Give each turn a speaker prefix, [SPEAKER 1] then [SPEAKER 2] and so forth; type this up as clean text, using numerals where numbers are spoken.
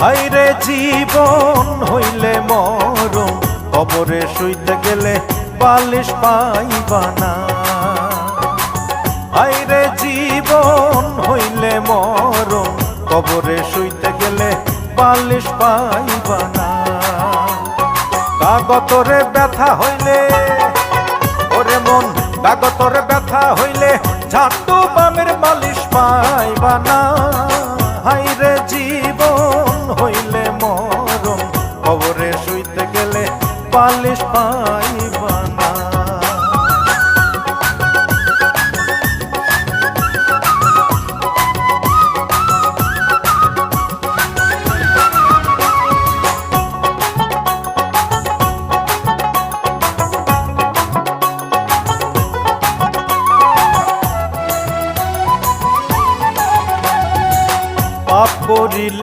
[SPEAKER 1] হায়রে জীবন হইলে মরণ, কবরে শুইতে গেলে বালিশ পাইবা না। হায়রে জীবন হইলে মরণ, কবরে শুইতে গেলে বালিশ পাইবা না। কাগতরে ব্যথা হইলে ওরে মন, কাগতরে ব্যথা হইলে ঝাঁটু বামের মালিশ পাইবা না। হায়রে জীবন হইলে মরণ, কবরে শুইতে গেলে বালিশ পাইবা না। পাপ করিলে